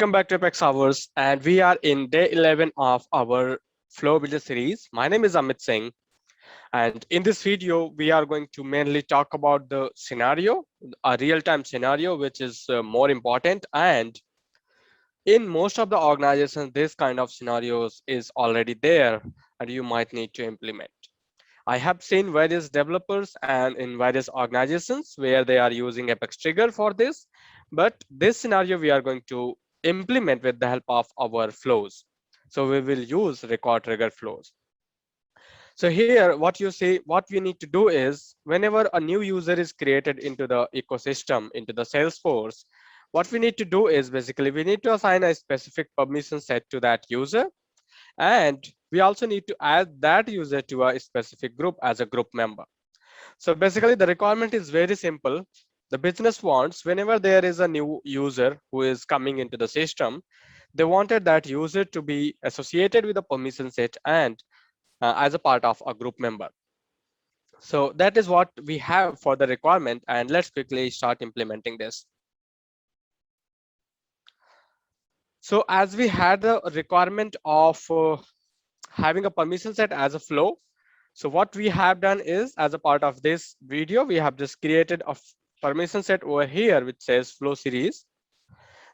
Welcome back to Apex Hours, and we are in day 11 of our Flow Builder series. My name is Amit Singh, and in this video, we are going to mainly talk about the scenario, a real-time scenario, which is more important. And in most of the organizations, this kind of scenarios is already there, and you might need to implement. I have seen various developers and in various organizations where they are using Apex Trigger for this, but this scenario we are going to implement with the help of our flows. So we will use record trigger flows. So here, what you see, what we need to do is whenever a new user is created into the ecosystem, into the Salesforce, what we need to do is basically we need to assign a specific permission set to that user, and we also need to add that user to a specific group as a group member. So basically the requirement is very simple. The business wants whenever there is a new user who is coming into the system, they wanted that user to be associated with a permission set and as a part of a group member. So that is what we have for the requirement, and let's quickly start implementing this. So as we had the requirement of having a permission set as a flow, so what we have done is, as a part of this video, we have just created a permission set over here which says flow series.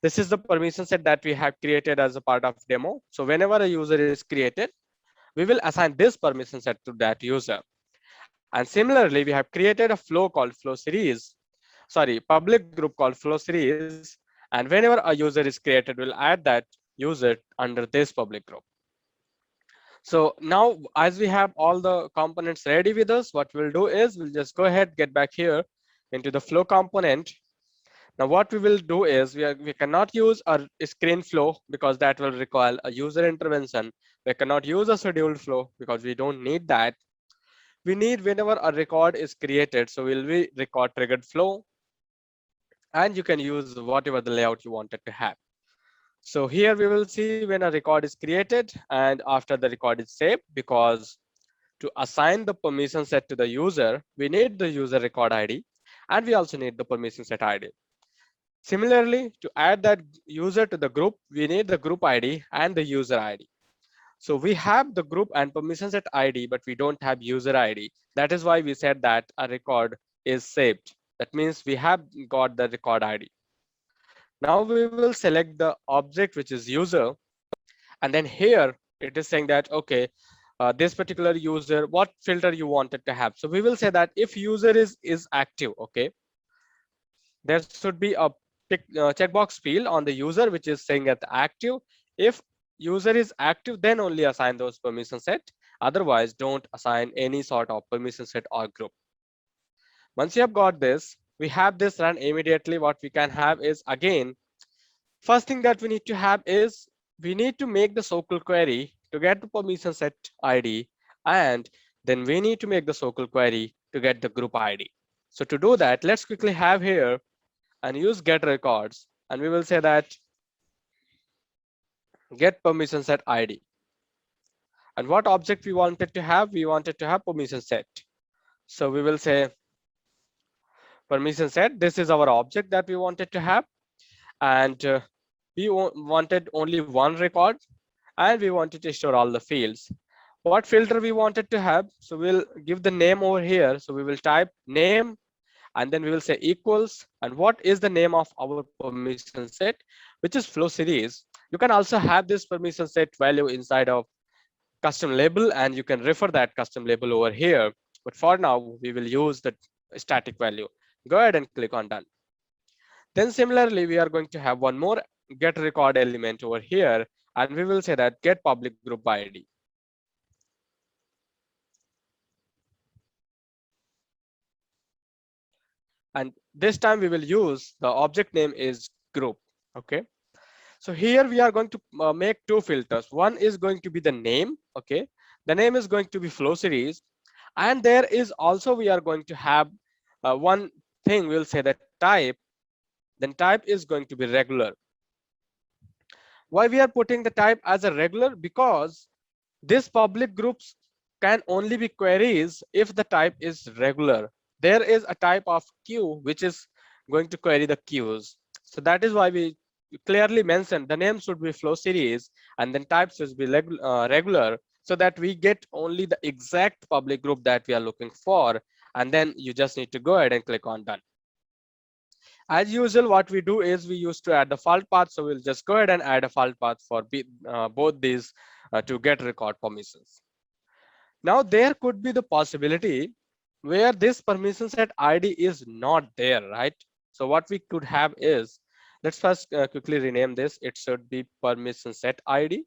This is the permission set that we have created as a part of demo. So whenever a user is created, we will assign this permission set to that user. And similarly, we have created a flow called flow series, sorry, public group called flow series. And whenever a user is created, we'll add that user under this public group. So now, as we have all the components ready with us, what we'll do is we'll just go ahead, get back here into the flow component. Now, what we will do is we cannot use a screen flow because that will require a user intervention. We cannot use a scheduled flow because we don't need that. We need whenever a record is created. So we'll be record triggered flow, and you can use whatever the layout you wanted to have. So here we will see when a record is created and after the record is saved, because to assign the permission set to the user, we need the user record ID and we also need the permission set ID. Similarly, to add that user to the group, we need the group ID and the user ID. So we have the group and permission set ID, but we don't have user ID. That is why we said that a record is saved. That means we have got the record ID. Now we will select the object which is user, and then here it is saying that okay, this particular user, what filter you wanted to have. So we will say that if user is active, okay, there should be a checkbox field on the user which is saying that active. If user is active, then only assign those permission set. Otherwise, don't assign any sort of permission set or group. Once you have got this, we have this run immediately. What we can have is, again, first thing that we need to have is we need to make the SOQL query to get the permission set ID, and then we need to make the SOQL query to get the group ID. So to do that, let's quickly have here and use get records, and we will say that get permission set ID. And what object we wanted to have? We wanted to have permission set. So we will say permission set. This is our object that we wanted to have, and we wanted only one record, and we wanted to store all the fields. What filter we wanted to have? So we'll give the name over here. So we will type name, and then we will say equals, and what is the name of our permission set, which is flow series. You can also have this permission set value inside of custom label, and you can refer that custom label over here. But for now, we will use the static value. Go ahead and click on done. Then similarly, we are going to have one more get record element over here, and we will say that get public group ID. And this time we will use the object name is group. Okay. So here we are going to make two filters. One is going to be the name. Okay. The name is going to be flow series. And there is also, we are going to have one thing, we'll say that type, then type is going to be regular. Why we are putting the type as a regular? Because this public groups can only be queries if the type is regular. There is a type of queue which is going to query the queues. So that is why we clearly mentioned the name should be flow series and then type should be regular, so that we get only the exact public group that we are looking for. And then you just need to go ahead and click on done. As usual, what we do is we used to add the fault path. So we'll just go ahead and add a fault path for both these to get record permissions. Now there could be the possibility where this permission set ID is not there, right? So what we could have is, let's first quickly rename this. It should be permission set ID.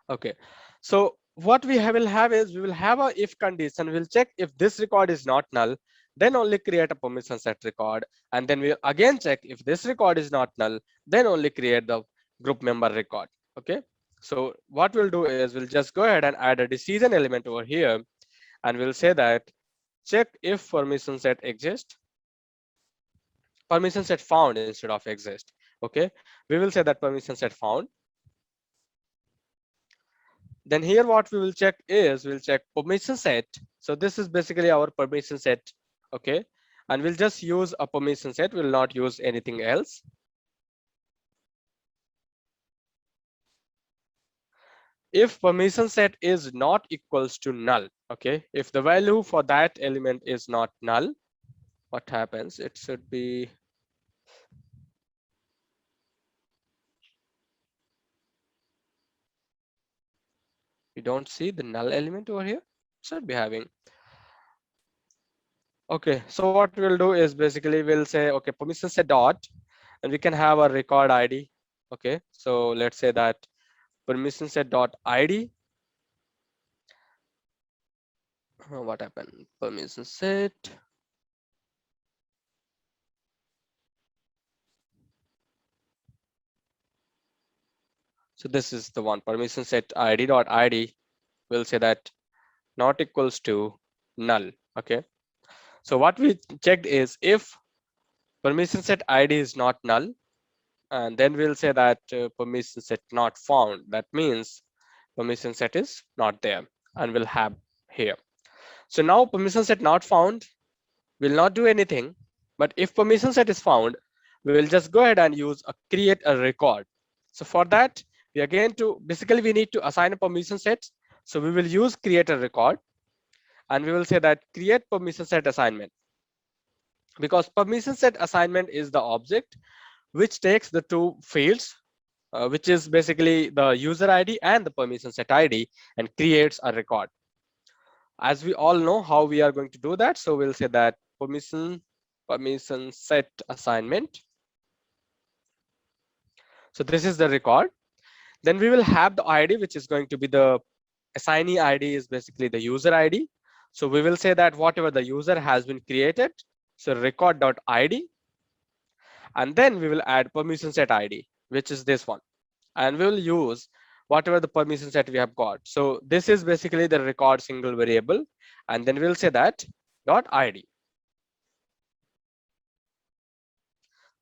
Okay, so what will have is, we will have a if condition. We'll check if this record is not null, then only create a permission set record. And then we'll again check if this record is not null, then only create the group member record. Okay, so what we'll do is we'll just go ahead and add a decision element over here. And we'll say that check if permission set exists, permission set found instead of exist. Okay, we will say that permission set found. Then here what we will check is, we'll check permission set. So this is basically our permission set. Okay, and we'll just use a permission set, we'll not use anything else. If permission set is not equals to null, okay, if the value for that element is not null, what happens? It should be, we don't see the null element over here, should be having. Okay, so what we'll do is basically we'll say, okay, permission set dot, and we can have a record ID. Okay, so let's say that permission set dot ID. What happened? Permission set. So this is the one, permission set ID dot ID. We'll say that not equals to null. Okay, so what we checked is if permission set ID is not null, and then we'll say that permission set not found. That means permission set is not there, and we'll have here. So now permission set not found will not do anything, but if permission set is found, we will just go ahead and use a create a record. So for that, we are going to, basically we need to assign a permission set. So we will use create a record, and we will say that create permission set assignment, because permission set assignment is the object which takes the two fields, which is basically the user ID and the permission set ID, and creates a record. As we all know how we are going to do that, so we'll say that permission set assignment. So this is the record. Then we will have the ID, which is going to be the assignee ID, is basically the user ID. So we will say that whatever the user has been created, so record.id, and then we will add permission set ID, which is this one, and we will use whatever the permission set we have got. So this is basically the record single variable, and then we'll say that .id.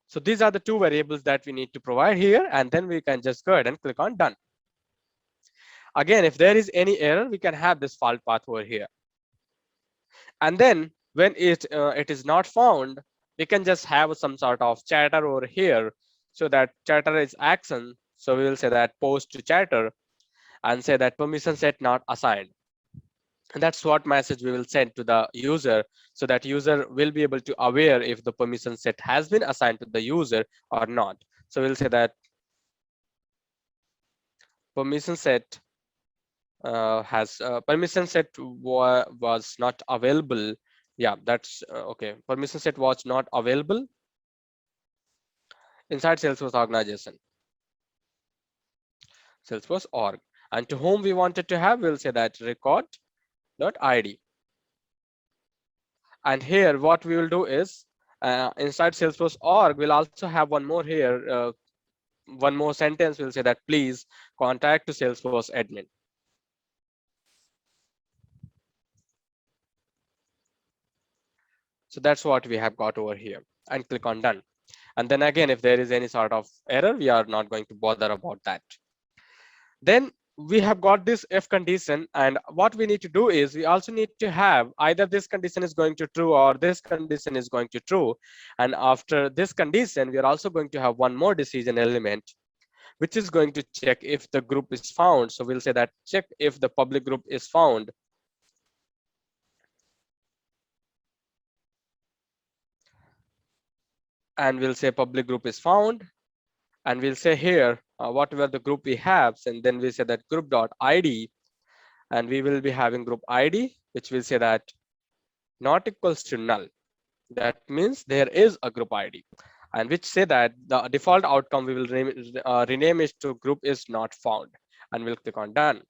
So these are the two variables that we need to provide here, and then we can just go ahead and click on done. Again, if there is any error, we can have this fault path over here. And then when it is not found, we can just have some sort of chatter over here, so that chatter is action. So we will say that post to chatter and say that permission set not assigned. And that's what message we will send to the user, so that user will be able to aware if the permission set has been assigned to the user or not. So we'll say that permission set permission set was not available. Yeah, that's okay. Permission set was not available inside Salesforce organization, Salesforce org. And to whom we wanted to have, we'll say that record.id. And here what we will do is inside Salesforce org, we'll also have one more here, one more sentence. We'll say that please contact to Salesforce admin. So that's what we have got over here, and click on done. And then again, if there is any sort of error, we are not going to bother about that. Then we have got this if condition, and what we need to do is we also need to have either this condition is going to true or this condition is going to true. And after this condition, we are also going to have one more decision element, which is going to check if the group is found. So we'll say that check if the public group is found. And we'll say public group is found, and we'll say here whatever the group we have, and then we say that group dot id, and we will be having group id, which will say that not equals to null. That means there is a group id, and which say that the default outcome we will rename it to group is not found, and we'll click on done.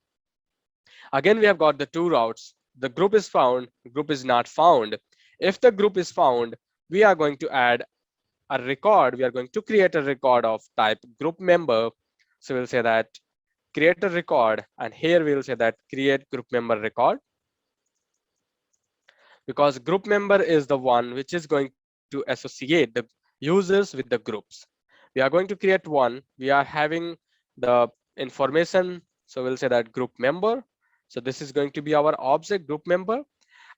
Again, we have got the two routes. The group is found, group is not found. If the group is found, we are going to add a record. We are going to create a record of type group member. So we'll say that create a record, and here we'll say that create group member record, because group member is the one which is going to associate the users with the groups. We are going to create one. We are having the information. So we'll say that group member. So this is going to be our object group member.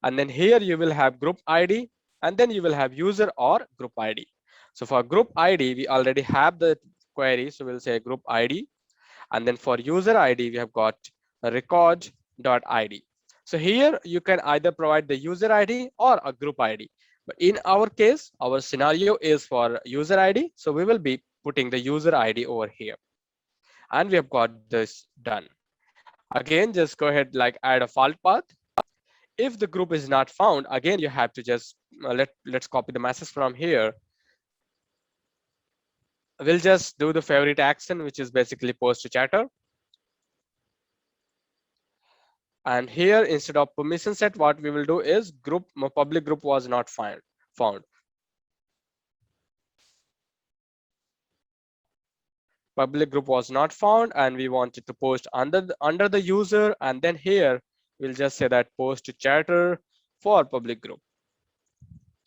And then here you will have group ID, and then you will have user or group ID. So for group ID, we already have the query. So we'll say group ID. And then for user ID, we have got record.id. So here you can either provide the user ID or a group ID. But in our case, our scenario is for user ID. So we will be putting the user ID over here. And we have got this done. Again, just go ahead, like add a fault path. If the group is not found, again, you have to just let's copy the message from here. We'll just do the favorite action, which is basically post to chatter. And here, instead of permission set, what we will do is group public group was not found. Public group was not found, and we wanted to post under the user, and then here we'll just say that post to chatter for public group,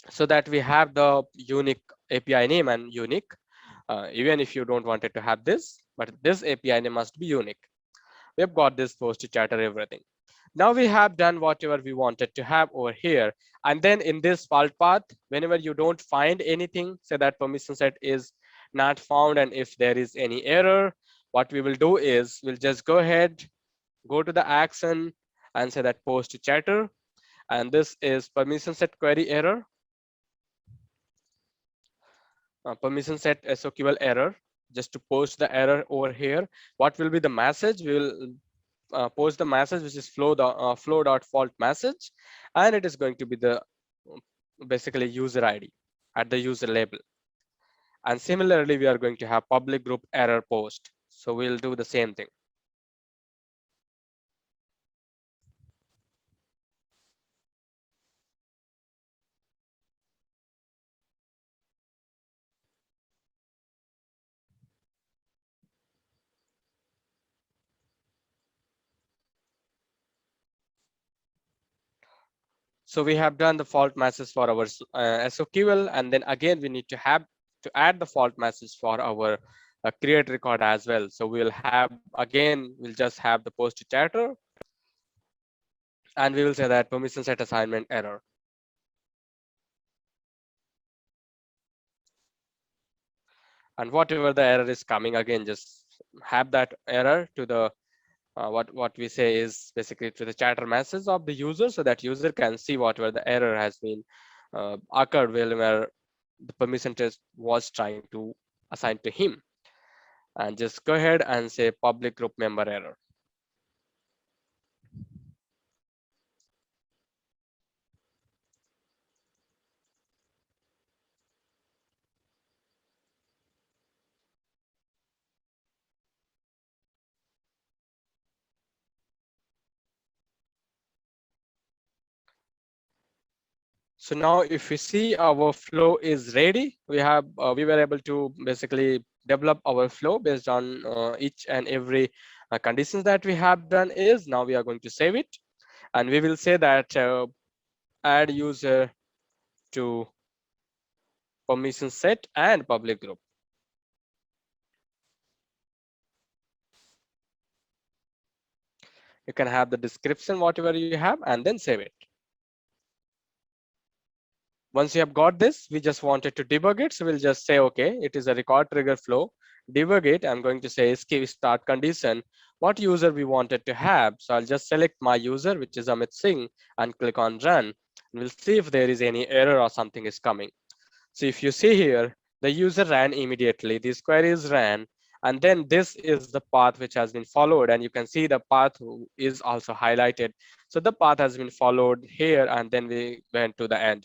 so that we have the unique API name and unique, even if you don't want it to have this, but this API name must be unique. We've got this post to chatter everything. Now we have done whatever we wanted to have over here. And then in this fault path, whenever you don't find anything, say that permission set is not found, and if there is any error, what we will do is we'll just go ahead, go to the action, and say that post to chatter, and this is permission set query error, permission set SOQL error. Just to post the error over here, what will be the message? We will post the message, which is flow.fault message, and it is going to be the basically user ID at the user label. And similarly, we are going to have public group error post. So we'll do the same thing. So we have done the fault message for our SOQL, and then again we need to add the fault message for our create record as well. So we'll have, again, we'll just have the post to chatter, and we will say that permission set assignment error. And whatever the error is coming, again, just have that error to the what we say is basically to the chatter message of the user, so that user can see whatever the error has been occurred where the permission test was trying to assign to him. And just go ahead and say public group member error. So now if we see our flow is ready, we were able to basically develop our flow based on each and every conditions that we have done. Is now we are going to save it, and we will say that add user to permission set and public group. You can have the description, whatever you have, and then save it. Once you have got this, we just wanted to debug it. So we'll just say, okay, it is a record trigger flow. Debug it. I'm going to say escape start condition. What user we wanted to have. So I'll just select my user, which is Amit Singh, and click on run. And we'll see if there is any error or something is coming. So if you see here, the user ran immediately. These queries ran. And then this is the path which has been followed. And you can see the path is also highlighted. So the path has been followed here, and then we went to the end.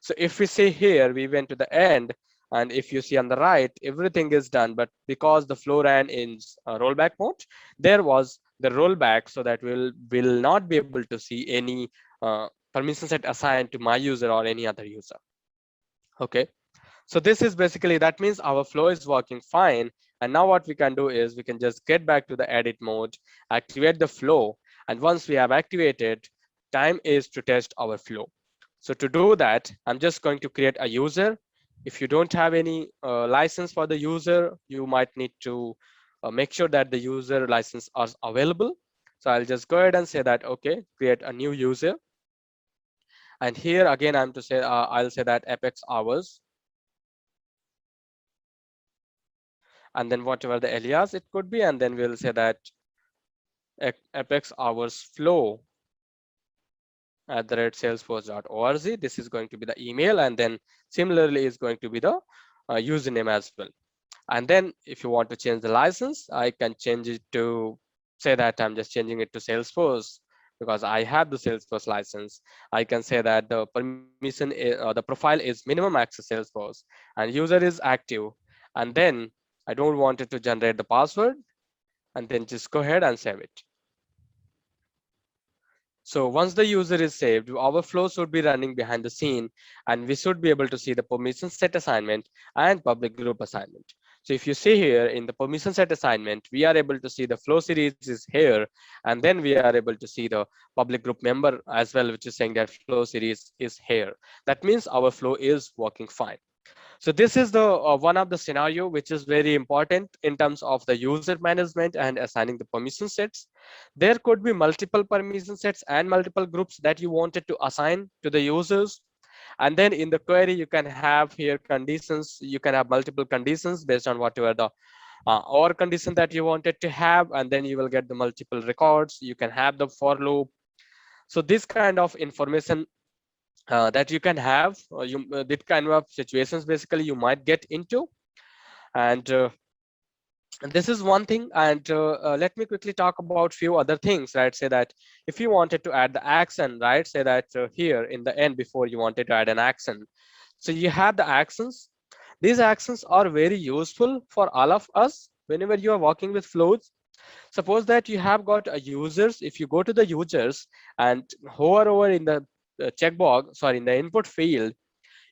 So if we see here, we went to the end, and if you see on the right, everything is done. But because the flow ran in rollback mode, there was the rollback, so that will not be able to see any permission set assigned to my user or any other user. Okay. So this is basically, that means our flow is working fine. And now what we can do is we can just get back to the edit mode, activate the flow. And once we have activated, time is to test our flow. So to do that, I'm just going to create a user. If you don't have any license for the user, you might need to make sure that the user license is available. So I'll just go ahead and say that, okay, create a new user. And here again, I'm to say, I'll say that Apex hours. And then whatever the alias it could be, and then we'll say that Apex hours flow @salesforce.org. This is going to be the email, and then similarly is going to be the username as well. And then if you want to change the license, I can change it to say that I'm just changing it to Salesforce because I have the Salesforce license. I can say that the permission the profile is minimum access Salesforce and user is active. And then I don't want it to generate the password, and then just go ahead and save it. So once the user is saved, our flow should be running behind the scene, and we should be able to see the permission set assignment and public group assignment. So if you see here in the permission set assignment, we are able to see the flow series is here, and then we are able to see the public group member as well, which is saying that flow series is here. That means our flow is working fine. So this is the one of the scenario which is very important in terms of the user management and assigning the permission sets. There could be multiple permission sets and multiple groups that you wanted to assign to the users. And then in the query, you can have here conditions. You can have multiple conditions based on whatever the or condition that you wanted to have, and then you will get the multiple records. You can have the for loop. So this kind of information that you can have, that kind of situations basically you might get into. And this is one thing. And let me quickly talk about few other things, right? Say that if you wanted to add the action, right? Say that here in the end, before you wanted to add an action, so you have the actions. These actions are very useful for all of us whenever you are working with flows. Suppose that you have got a users. If you go to the users and hover over in the checkbox, sorry, in the input field,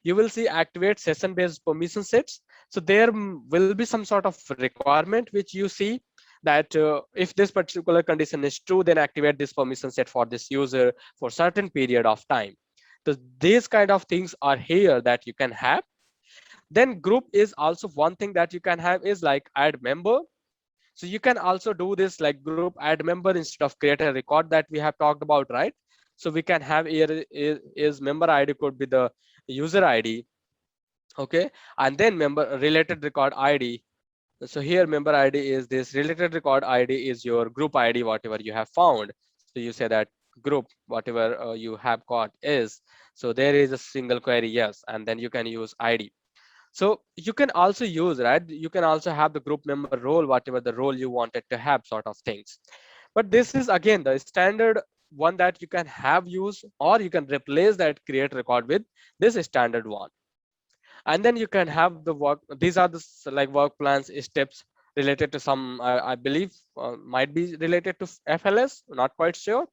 you will see activate session based permission sets. So there will be some sort of requirement which you see that if this particular condition is true, then activate this permission set for this user for certain period of time. So these kind of things are here that you can have. Then group is also one thing that you can have, is like add member. So you can also do this like group add member instead of create a record that we have talked about, right? So we can have here is member ID could be the user ID. Okay. And then member related record ID. So here member ID is this, related record ID is your group ID, whatever you have found. So you say that group, whatever you have got is, so there is a single query, yes, and then you can use ID. So you can also use, right? You can also have the group member role, whatever the role you wanted to have, sort of things. But this is again the standard one that you can have use, or you can replace that create record with this standard one. And then you can have the work. These are the like work plans steps related to some, I believe might be related to FLS, not quite sure.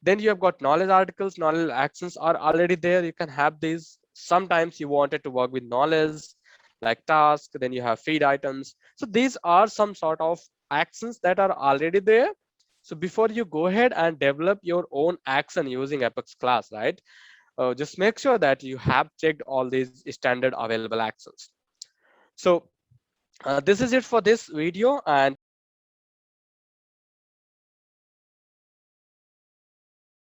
Then you have got knowledge articles, knowledge actions are already there. You can have these. Sometimes you wanted to work with knowledge like task, then you have feed items. So these are some sort of actions that are already there. So before you go ahead and develop your own action using Apex class, right? Just make sure that you have checked all these standard available actions. So this is it for this video. And